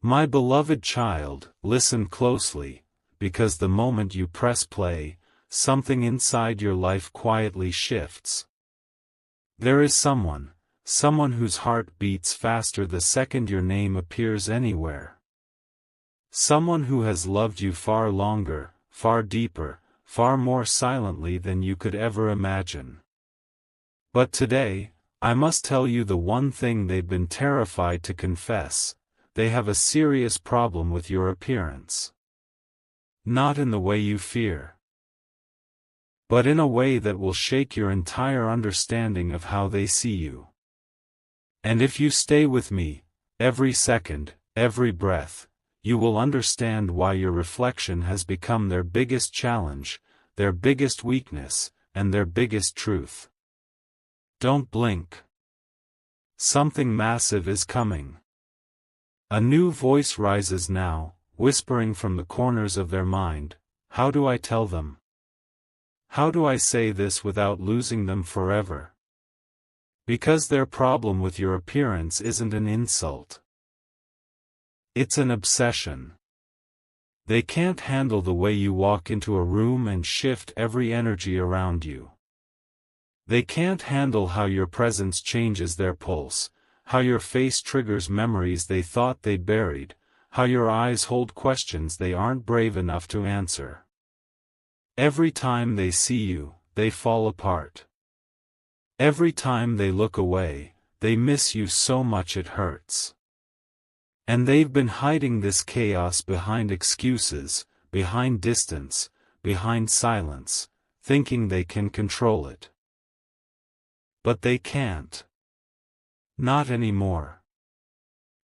My beloved child, listen closely, because the moment you press play, something inside your life quietly shifts. There is someone whose heart beats faster the second your name appears anywhere. Someone who has loved you far longer, far deeper, far more silently than you could ever imagine. But today, I must tell you the one thing they've been terrified to confess: they have a serious problem with your appearance. Not in the way you fear, but in a way that will shake your entire understanding of how they see you. And if you stay with me, every second, every breath, you will understand why your reflection has become their biggest challenge, their biggest weakness, and their biggest truth. Don't blink. Something massive is coming. A new voice rises now, whispering from the corners of their mind. How do I tell them? How do I say this without losing them forever? Because their problem with your appearance isn't an insult. It's an obsession. They can't handle the way you walk into a room and shift every energy around you. They can't handle how your presence changes their pulse, how your face triggers memories they thought they buried, how your eyes hold questions they aren't brave enough to answer. Every time they see you, they fall apart. Every time they look away, they miss you so much it hurts. And they've been hiding this chaos behind excuses, behind distance, behind silence, thinking they can control it. But they can't. Not anymore.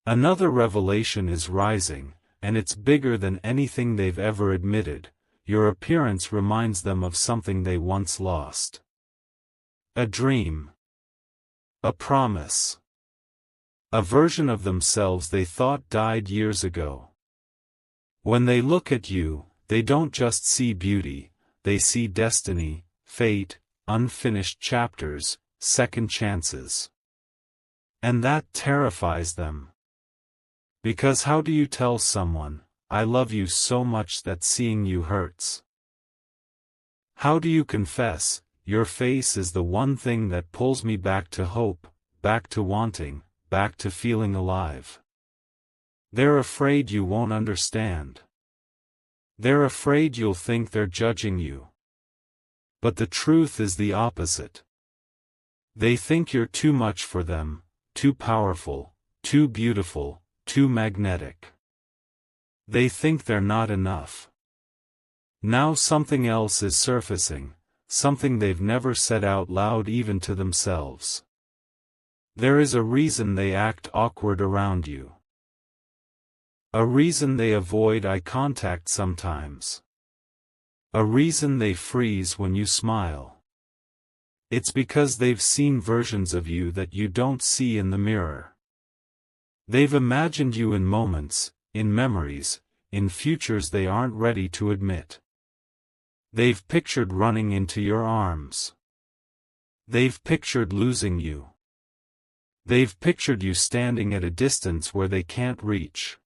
Another revelation is rising, and it's bigger than anything they've ever admitted. Your appearance reminds them of something they once lost. A dream. A promise. A version of themselves they thought died years ago. When they look at you, they don't just see beauty, they see destiny, fate, unfinished chapters, second chances. And that terrifies them. Because how do you tell someone, I love you so much that seeing you hurts? How do you confess, your face is the one thing that pulls me back to hope, back to wanting, back to feeling alive? They're afraid you won't understand. They're afraid you'll think they're judging you. But the truth is the opposite. They think you're too much for them, too powerful, too beautiful, too magnetic. They think they're not enough. Now something else is surfacing, something they've never said out loud even to themselves. There is a reason they act awkward around you. A reason they avoid eye contact sometimes. A reason they freeze when you smile. It's because they've seen versions of you that you don't see in the mirror. They've imagined you in moments, in memories, in futures they aren't ready to admit. They've pictured running into your arms. They've pictured losing you. They've pictured you standing at a distance where they can't reach.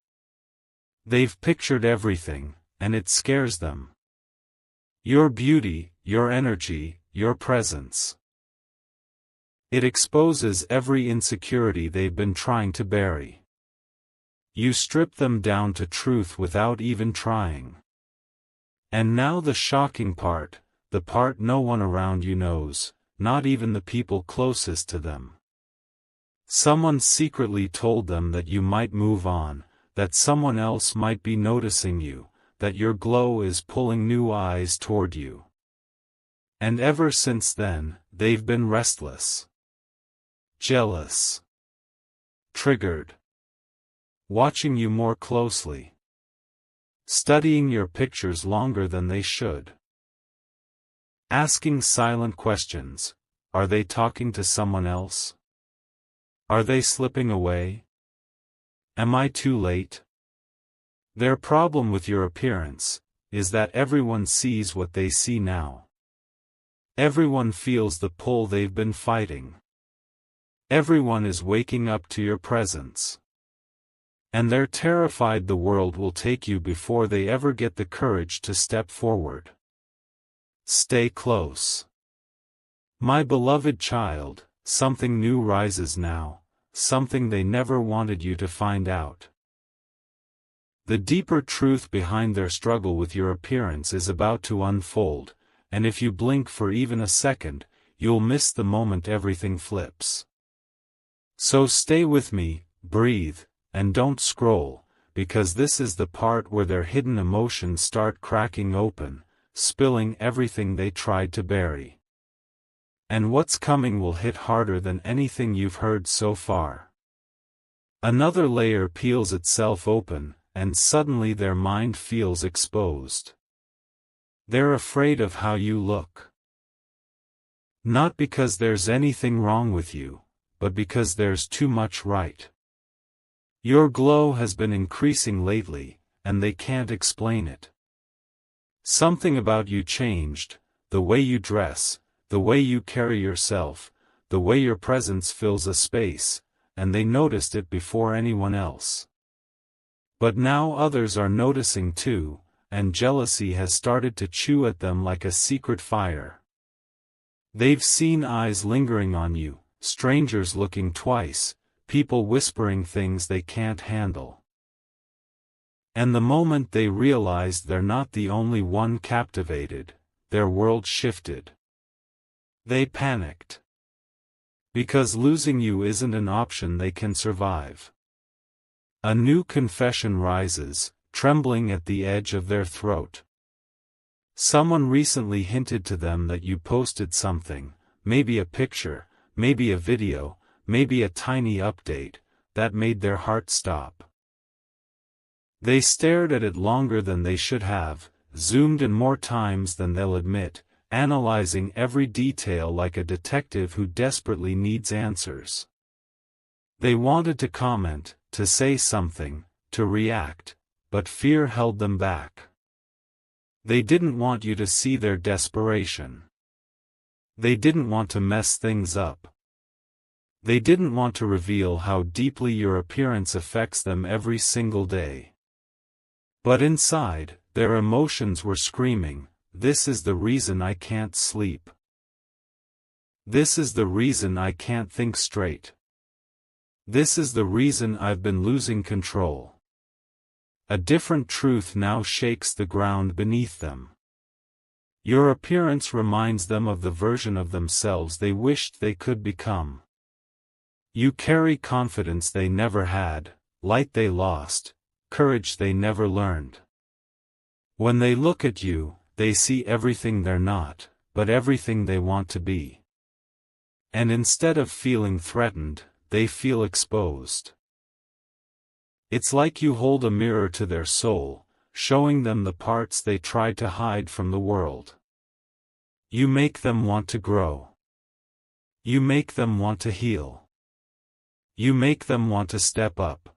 They've pictured everything, and it scares them. Your beauty, your energy, your presence. It exposes every insecurity they've been trying to bury. You strip them down to truth without even trying. And now the shocking part, the part no one around you knows, not even the people closest to them. Someone secretly told them that you might move on, that someone else might be noticing you, that your glow is pulling new eyes toward you. And ever since then, they've been restless. Jealous. Triggered. Watching you more closely. Studying your pictures longer than they should. Asking silent questions. Are they talking to someone else? Are they slipping away? Am I too late? Their problem with your appearance is that everyone sees what they see now. Everyone feels the pull they've been fighting. Everyone is waking up to your presence. And they're terrified the world will take you before they ever get the courage to step forward. Stay close. My beloved child, something new rises now, something they never wanted you to find out. The deeper truth behind their struggle with your appearance is about to unfold, and if you blink for even a second, you'll miss the moment everything flips. So stay with me, breathe, and don't scroll, because this is the part where their hidden emotions start cracking open, spilling everything they tried to bury. And what's coming will hit harder than anything you've heard so far. Another layer peels itself open, and suddenly their mind feels exposed. They're afraid of how you look. Not because there's anything wrong with you, but because there's too much right. Your glow has been increasing lately, and they can't explain it. Something about you changed, the way you dress, the way you carry yourself, the way your presence fills a space, and they noticed it before anyone else. But now others are noticing too, and jealousy has started to chew at them like a secret fire. They've seen eyes lingering on you, strangers looking twice, people whispering things they can't handle. And the moment they realized they're not the only one captivated, their world shifted. They panicked. Because losing you isn't an option they can survive. A new confession rises, trembling at the edge of their throat. Someone recently hinted to them that you posted something, maybe a picture, maybe a video, maybe a tiny update, that made their heart stop. They stared at it longer than they should have, zoomed in more times than they'll admit, analyzing every detail like a detective who desperately needs answers. They wanted to comment, to say something, to react, but fear held them back. They didn't want you to see their desperation. They didn't want to mess things up. They didn't want to reveal how deeply your appearance affects them every single day. But inside, their emotions were screaming, "This is the reason I can't sleep. This is the reason I can't think straight. This is the reason I've been losing control." A different truth now shakes the ground beneath them. Your appearance reminds them of the version of themselves they wished they could become. You carry confidence they never had, light they lost, courage they never learned. When they look at you, they see everything they're not, but everything they want to be. And instead of feeling threatened, they feel exposed. It's like you hold a mirror to their soul, showing them the parts they tried to hide from the world. You make them want to grow. You make them want to heal. You make them want to step up.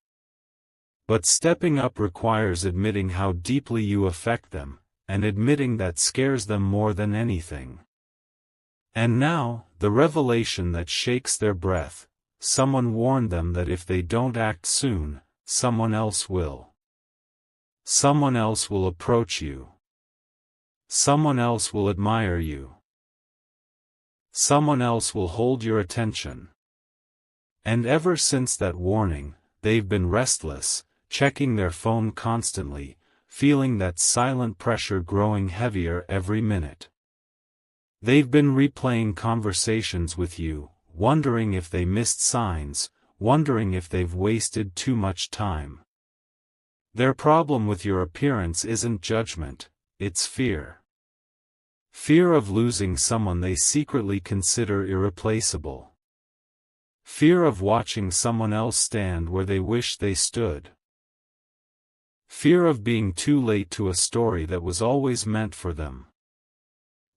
But stepping up requires admitting how deeply you affect them, and admitting that scares them more than anything. And now, the revelation that shakes their breath: someone warned them that if they don't act soon, someone else will. Someone else will approach you. Someone else will admire you. Someone else will hold your attention. And ever since that warning, they've been restless, checking their phone constantly, feeling that silent pressure growing heavier every minute. They've been replaying conversations with you, wondering if they missed signs, wondering if they've wasted too much time. Their problem with your appearance isn't judgment, it's fear. Fear of losing someone they secretly consider irreplaceable. Fear of watching someone else stand where they wish they stood. Fear of being too late to a story that was always meant for them.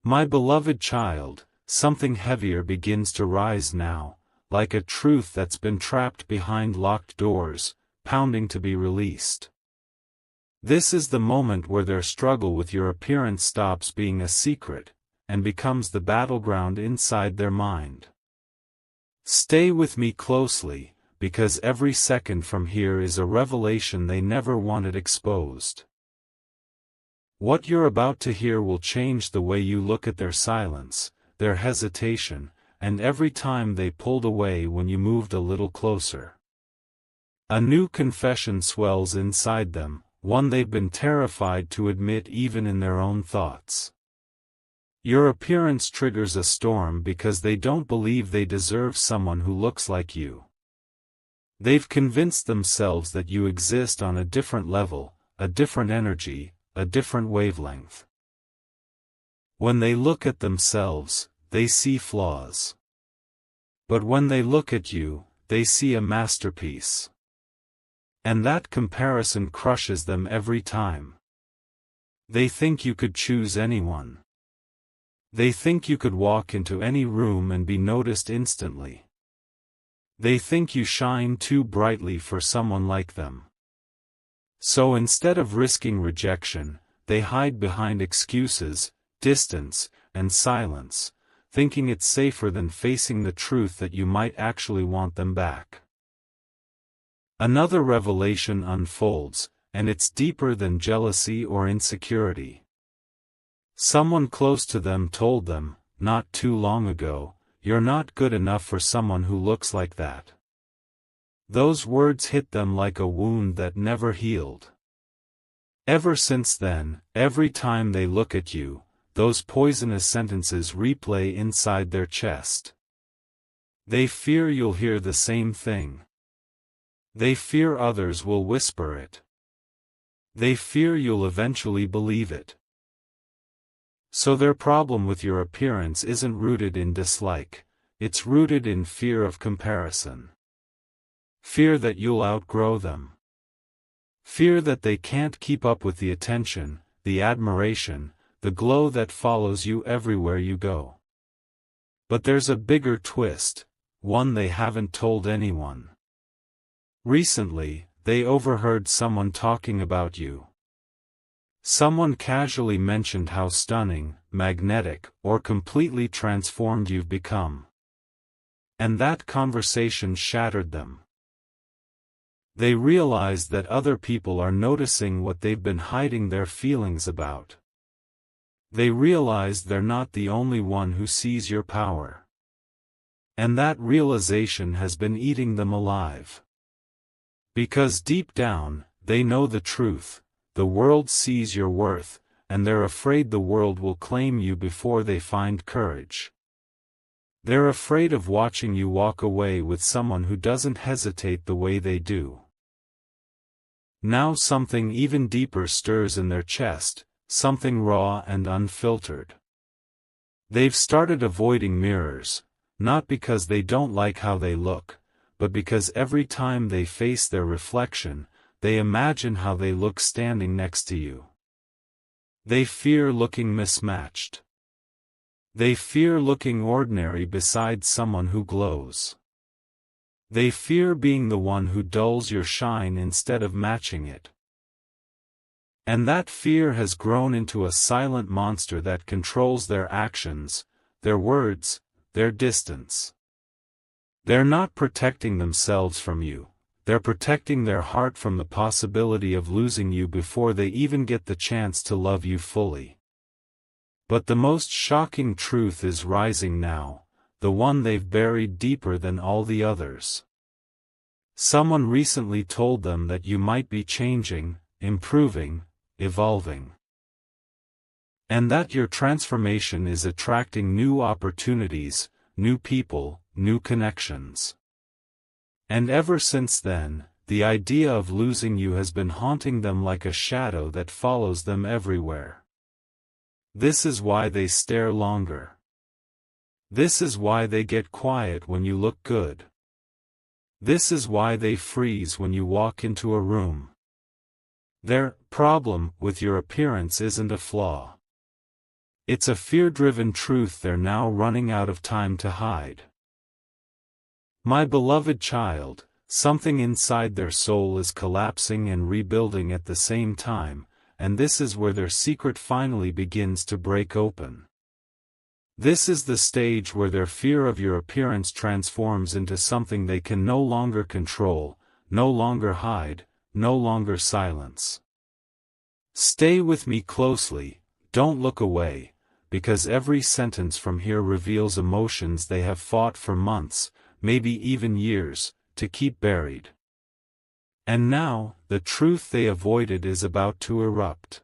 My beloved child, something heavier begins to rise now, like a truth that's been trapped behind locked doors, pounding to be released. This is the moment where their struggle with your appearance stops being a secret, and becomes the battleground inside their mind. Stay with me closely, because every second from here is a revelation they never wanted exposed. What you're about to hear will change the way you look at their silence, their hesitation, and every time they pulled away when you moved a little closer. A new confession swells inside them, one they've been terrified to admit even in their own thoughts. Your appearance triggers a storm because they don't believe they deserve someone who looks like you. They've convinced themselves that you exist on a different level, a different energy, a different wavelength. When they look at themselves, they see flaws. But when they look at you, they see a masterpiece. And that comparison crushes them every time. They think you could choose anyone. They think you could walk into any room and be noticed instantly. They think you shine too brightly for someone like them. So instead of risking rejection, they hide behind excuses, distance, and silence, thinking it's safer than facing the truth that you might actually want them back. Another revelation unfolds, and it's deeper than jealousy or insecurity. Someone close to them told them, not too long ago, "You're not good enough for someone who looks like that." Those words hit them like a wound that never healed. Ever since then, every time they look at you, those poisonous sentences replay inside their chest. They fear you'll hear the same thing. They fear others will whisper it. They fear you'll eventually believe it. So their problem with your appearance isn't rooted in dislike, it's rooted in fear of comparison. Fear that you'll outgrow them. Fear that they can't keep up with the attention, the admiration, the glow that follows you everywhere you go. But there's a bigger twist, one they haven't told anyone. Recently, they overheard someone talking about you. Someone casually mentioned how stunning, magnetic, or completely transformed you've become. And that conversation shattered them. They realized that other people are noticing what they've been hiding their feelings about. They realized they're not the only one who sees your power. And that realization has been eating them alive. Because deep down, they know the truth. The world sees your worth, and they're afraid the world will claim you before they find courage. They're afraid of watching you walk away with someone who doesn't hesitate the way they do. Now something even deeper stirs in their chest, something raw and unfiltered. They've started avoiding mirrors, not because they don't like how they look, but because every time they face their reflection, they imagine how they look standing next to you. They fear looking mismatched. They fear looking ordinary beside someone who glows. They fear being the one who dulls your shine instead of matching it. And that fear has grown into a silent monster that controls their actions, their words, their distance. They're not protecting themselves from you. They're protecting their heart from the possibility of losing you before they even get the chance to love you fully. But the most shocking truth is rising now, the one they've buried deeper than all the others. Someone recently told them that you might be changing, improving, evolving. And that your transformation is attracting new opportunities, new people, new connections. And ever since then, the idea of losing you has been haunting them like a shadow that follows them everywhere. This is why they stare longer. This is why they get quiet when you look good. This is why they freeze when you walk into a room. Their problem with your appearance isn't a flaw. It's a fear-driven truth they're now running out of time to hide. My beloved child, something inside their soul is collapsing and rebuilding at the same time, and this is where their secret finally begins to break open. This is the stage where their fear of your appearance transforms into something they can no longer control, no longer hide, no longer silence. Stay with me closely, don't look away, because every sentence from here reveals emotions they have fought for months, maybe even years, to keep buried. And now, the truth they avoided is about to erupt.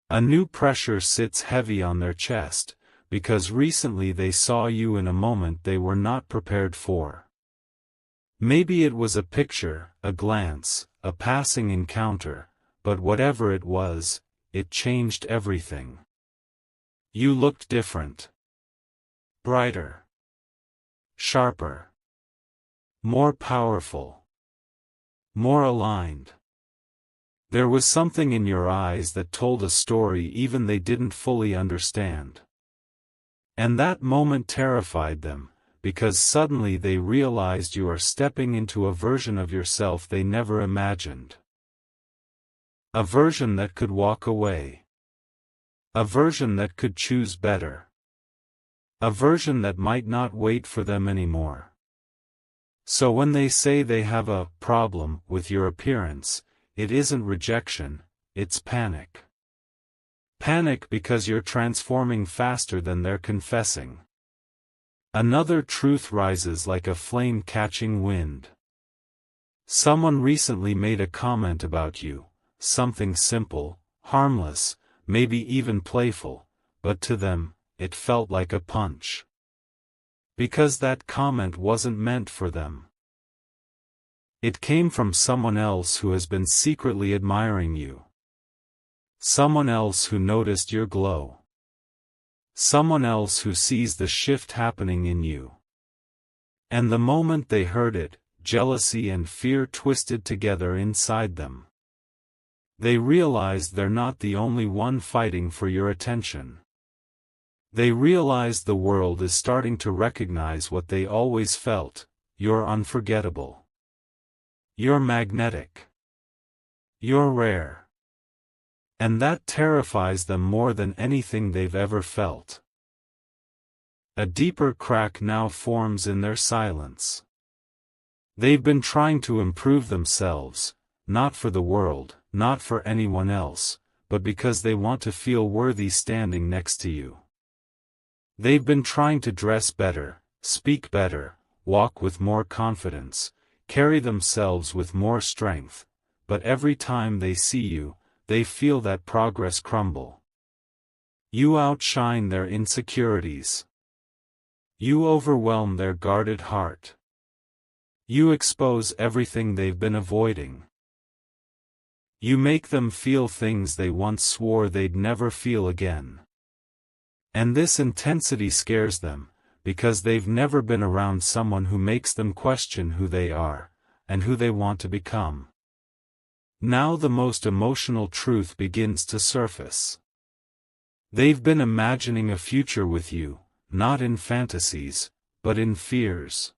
A new pressure sits heavy on their chest, because recently they saw you in a moment they were not prepared for. Maybe it was a picture, a glance, a passing encounter, but whatever it was, it changed everything. You looked different. Brighter. Sharper. More powerful. More aligned. There was something in your eyes that told a story even they didn't fully understand. And that moment terrified them, because suddenly they realized you are stepping into a version of yourself they never imagined. A version that could walk away. A version that could choose better. A version that might not wait for them anymore. So when they say they have a problem with your appearance, it isn't rejection, it's panic. Panic because you're transforming faster than they're confessing. Another truth rises like a flame catching wind. Someone recently made a comment about you, something simple, harmless, maybe even playful, but to them, it felt like a punch. Because that comment wasn't meant for them. It came from someone else who has been secretly admiring you. Someone else who noticed your glow. Someone else who sees the shift happening in you. And the moment they heard it, jealousy and fear twisted together inside them. They realized they're not the only one fighting for your attention. They realized the world is starting to recognize what they always felt: you're unforgettable. You're magnetic. You're rare. And that terrifies them more than anything they've ever felt. A deeper crack now forms in their silence. They've been trying to improve themselves, not for the world, not for anyone else, but because they want to feel worthy standing next to you. They've been trying to dress better, speak better, walk with more confidence, carry themselves with more strength, but every time they see you, they feel that progress crumble. You outshine their insecurities. You overwhelm their guarded heart. You expose everything they've been avoiding. You make them feel things they once swore they'd never feel again. And this intensity scares them, because they've never been around someone who makes them question who they are, and who they want to become. Now the most emotional truth begins to surface. They've been imagining a future with you, not in fantasies, but in fears.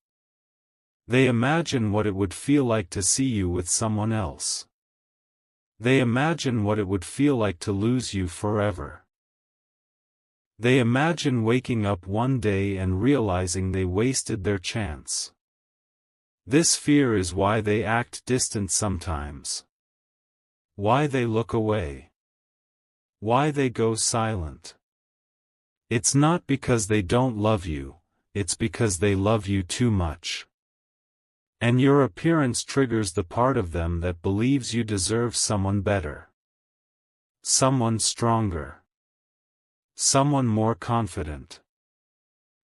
They imagine what it would feel like to see you with someone else. They imagine what it would feel like to lose you forever. They imagine waking up one day and realizing they wasted their chance. This fear is why they act distant sometimes. Why they look away. Why they go silent. It's not because they don't love you, it's because they love you too much. And your appearance triggers the part of them that believes you deserve someone better. Someone stronger. Someone more confident.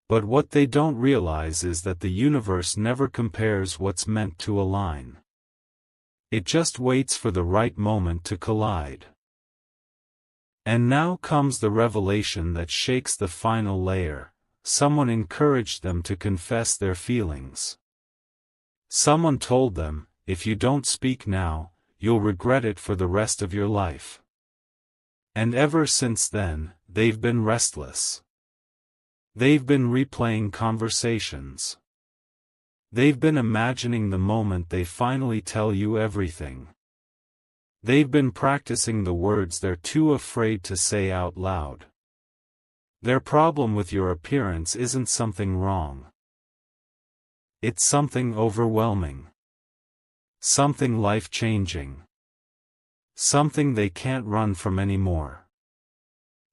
But what they don't realize is that the universe never compares what's meant to align. It just waits for the right moment to collide. And now comes the revelation that shakes the final layer. Someone encouraged them to confess their feelings. Someone told them, if you don't speak now, you'll regret it for the rest of your life. And ever since then, they've been restless. They've been replaying conversations. They've been imagining the moment they finally tell you everything. They've been practicing the words they're too afraid to say out loud. Their problem with your appearance isn't something wrong. It's something overwhelming. Something life-changing. Something they can't run from anymore.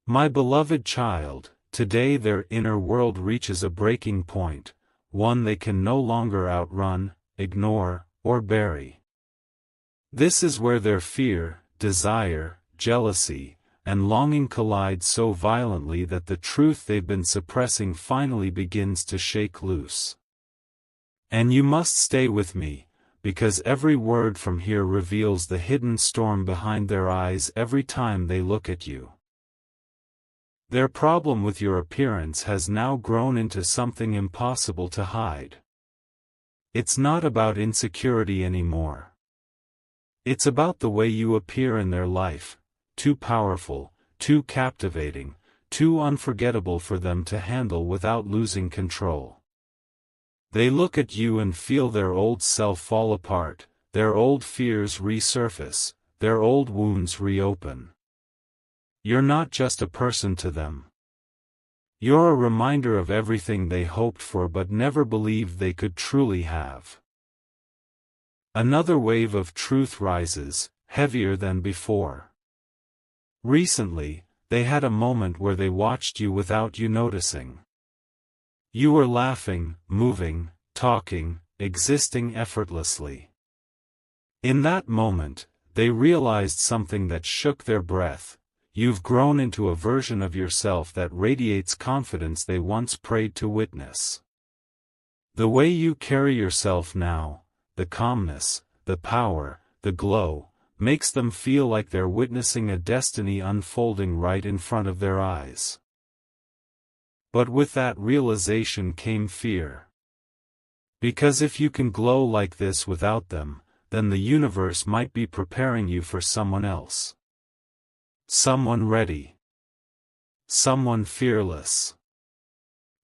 My beloved child, today their inner world reaches a breaking point, one they can no longer outrun, ignore, or bury. This is where their fear, desire, jealousy, and longing collide so violently that the truth they've been suppressing finally begins to shake loose. And you must stay with me, because every word from here reveals the hidden storm behind their eyes every time they look at you. Their problem with your appearance has now grown into something impossible to hide. It's not about insecurity anymore. It's about the way you appear in their life, too powerful, too captivating, too unforgettable for them to handle without losing control. They look at you and feel their old self fall apart, their old fears resurface, their old wounds reopen. You're not just a person to them. You're a reminder of everything they hoped for but never believed they could truly have. Another wave of truth rises, heavier than before. Recently, they had a moment where they watched you without you noticing. You were laughing, moving, talking, existing effortlessly. In that moment, they realized something that shook their breath. You've grown into a version of yourself that radiates confidence they once prayed to witness. The way you carry yourself now, the calmness, the power, the glow, makes them feel like they're witnessing a destiny unfolding right in front of their eyes. But with that realization came fear. Because if you can glow like this without them, then the universe might be preparing you for someone else. Someone ready. Someone fearless.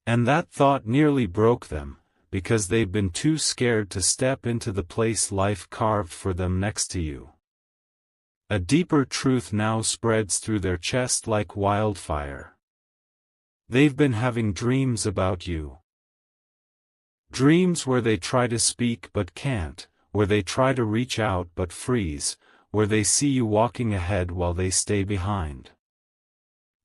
And that thought nearly broke them, because they've been too scared to step into the place life carved for them next to you. A deeper truth now spreads through their chest like wildfire. They've been having dreams about you. Dreams where they try to speak but can't, where they try to reach out but freeze, where they see you walking ahead while they stay behind.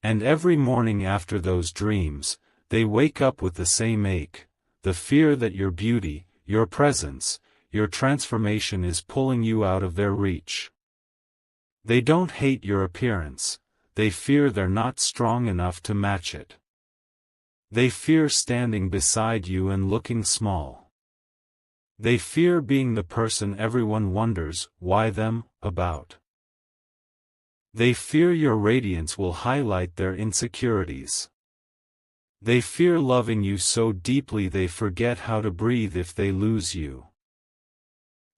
And every morning after those dreams, they wake up with the same ache, the fear that your beauty, your presence, your transformation is pulling you out of their reach. They don't hate your appearance, they fear they're not strong enough to match it. They fear standing beside you and looking small. They fear being the person everyone wonders, why them, about. They fear your radiance will highlight their insecurities. They fear loving you so deeply they forget how to breathe if they lose you.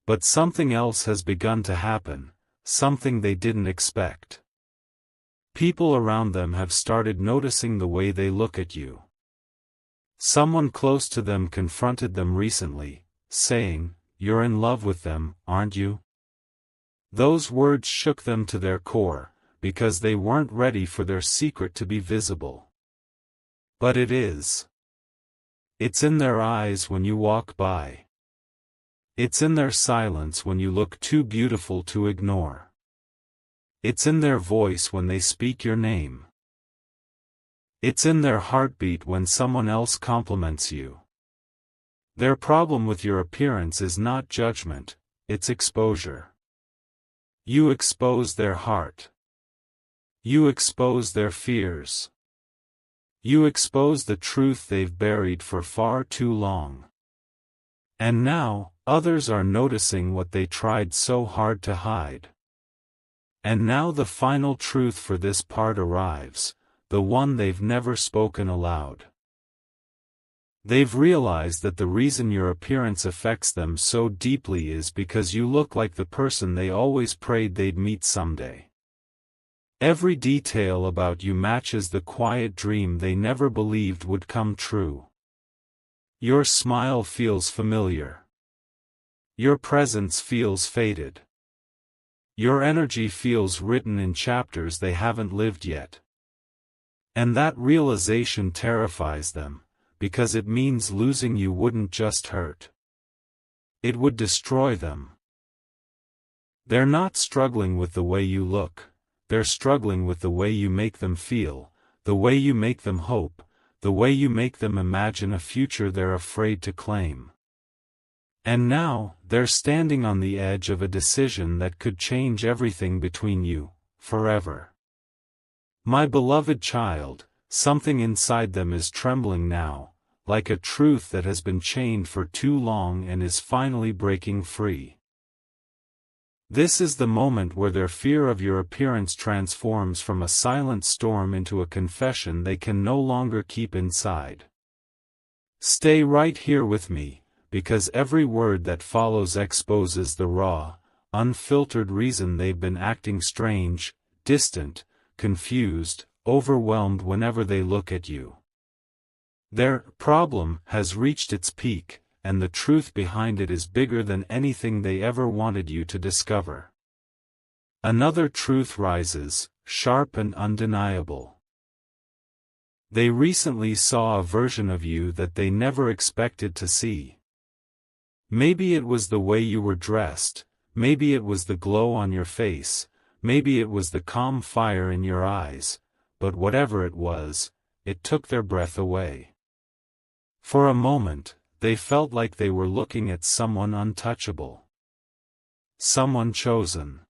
But something else has begun to happen, something they didn't expect. People around them have started noticing the way they look at you. Someone close to them confronted them recently, saying, "You're in love with them, aren't you?" Those words shook them to their core, because they weren't ready for their secret to be visible. But it is. It's in their eyes when you walk by. It's in their silence when you look too beautiful to ignore. It's in their voice when they speak your name. It's in their heartbeat when someone else compliments you. Their problem with your appearance is not judgment, it's exposure. You expose their heart. You expose their fears. You expose the truth they've buried for far too long. And now, others are noticing what they tried so hard to hide. And now the final truth for this part arrives, the one they've never spoken aloud. They've realized that the reason your appearance affects them so deeply is because you look like the person they always prayed they'd meet someday. Every detail about you matches the quiet dream they never believed would come true. Your smile feels familiar. Your presence feels faded. Your energy feels written in chapters they haven't lived yet. And that realization terrifies them, because it means losing you wouldn't just hurt. It would destroy them. They're not struggling with the way you look, they're struggling with the way you make them feel, the way you make them hope, the way you make them imagine a future they're afraid to claim. And now, they're standing on the edge of a decision that could change everything between you, forever. My beloved child, something inside them is trembling now, like a truth that has been chained for too long and is finally breaking free. This is the moment where their fear of your appearance transforms from a silent storm into a confession they can no longer keep inside. Stay right here with me, because every word that follows exposes the raw, unfiltered reason they've been acting strange, distant, confused, overwhelmed whenever they look at you. Their problem has reached its peak, and the truth behind it is bigger than anything they ever wanted you to discover. Another truth rises, sharp and undeniable. They recently saw a version of you that they never expected to see. Maybe it was the way you were dressed, maybe it was the glow on your face, maybe it was the calm fire in your eyes, but whatever it was, it took their breath away. For a moment, they felt like they were looking at someone untouchable. Someone chosen.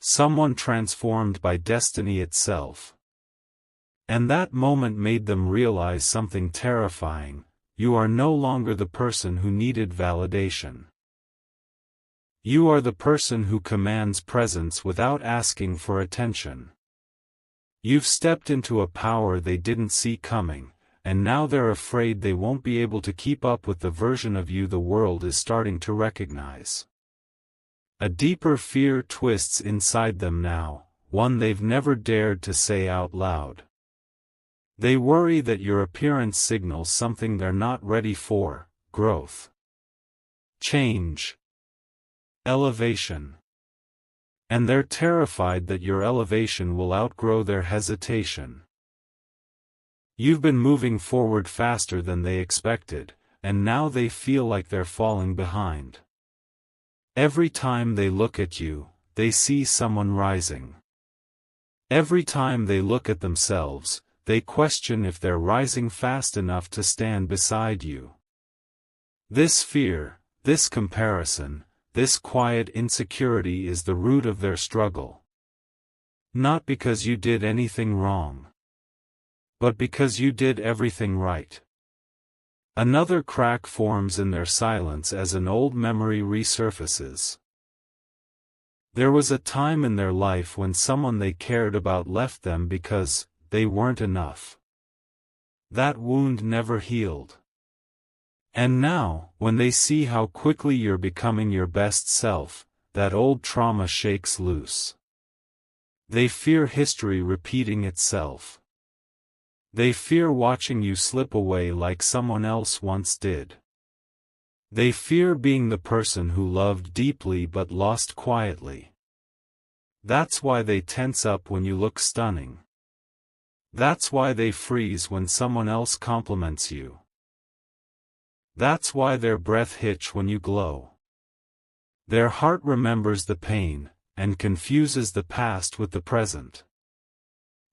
Someone transformed by destiny itself. And that moment made them realize something terrifying: you are no longer the person who needed validation. You are the person who commands presence without asking for attention. You've stepped into a power they didn't see coming, and now they're afraid they won't be able to keep up with the version of you the world is starting to recognize. A deeper fear twists inside them now, one they've never dared to say out loud. They worry that your appearance signals something they're not ready for: growth, change, elevation. And they're terrified that your elevation will outgrow their hesitation. You've been moving forward faster than they expected, and now they feel like they're falling behind. Every time they look at you, they see someone rising. Every time they look at themselves, they question if they're rising fast enough to stand beside you. This fear, this comparison, this quiet insecurity is the root of their struggle. Not because you did anything wrong, but because you did everything right. Another crack forms in their silence as an old memory resurfaces. There was a time in their life when someone they cared about left them because they weren't enough. That wound never healed. And now, when they see how quickly you're becoming your best self, that old trauma shakes loose. They fear history repeating itself. They fear watching you slip away like someone else once did. They fear being the person who loved deeply but lost quietly. That's why they tense up when you look stunning. That's why they freeze when someone else compliments you. That's why their breath hitch when you glow. Their heart remembers the pain, and confuses the past with the present.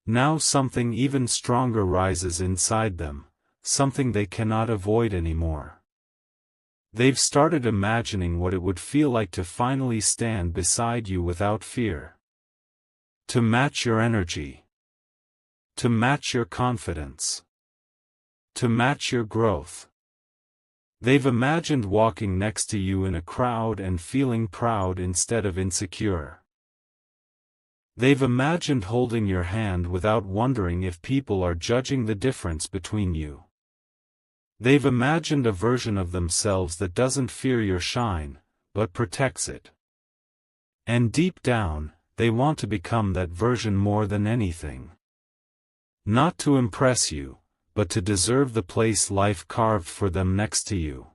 Now something even stronger rises inside them, something they cannot avoid anymore. They've started imagining what it would feel like to finally stand beside you without fear. To match your energy. To match your confidence. To match your growth. They've imagined walking next to you in a crowd and feeling proud instead of insecure. They've imagined holding your hand without wondering if people are judging the difference between you. They've imagined a version of themselves that doesn't fear your shine, but protects it. And deep down, they want to become that version more than anything. Not to impress you, but to deserve the place life carved for them next to you.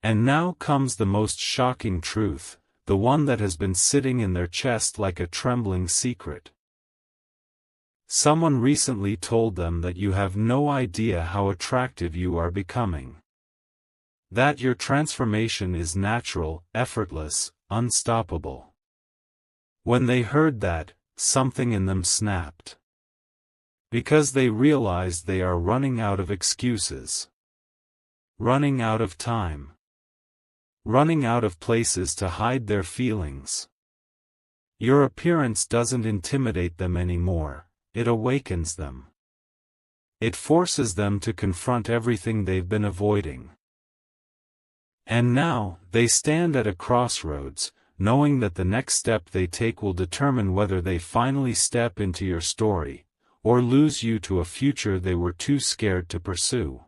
And now comes the most shocking truth, the one that has been sitting in their chest like a trembling secret. Someone recently told them that you have no idea how attractive you are becoming. That your transformation is natural, effortless, unstoppable. When they heard that, something in them snapped. Because they realized they are running out of excuses. Running out of time. Running out of places to hide their feelings. Your appearance doesn't intimidate them anymore, it awakens them. It forces them to confront everything they've been avoiding. And now, they stand at a crossroads, knowing that the next step they take will determine whether they finally step into your story, or lose you to a future they were too scared to pursue.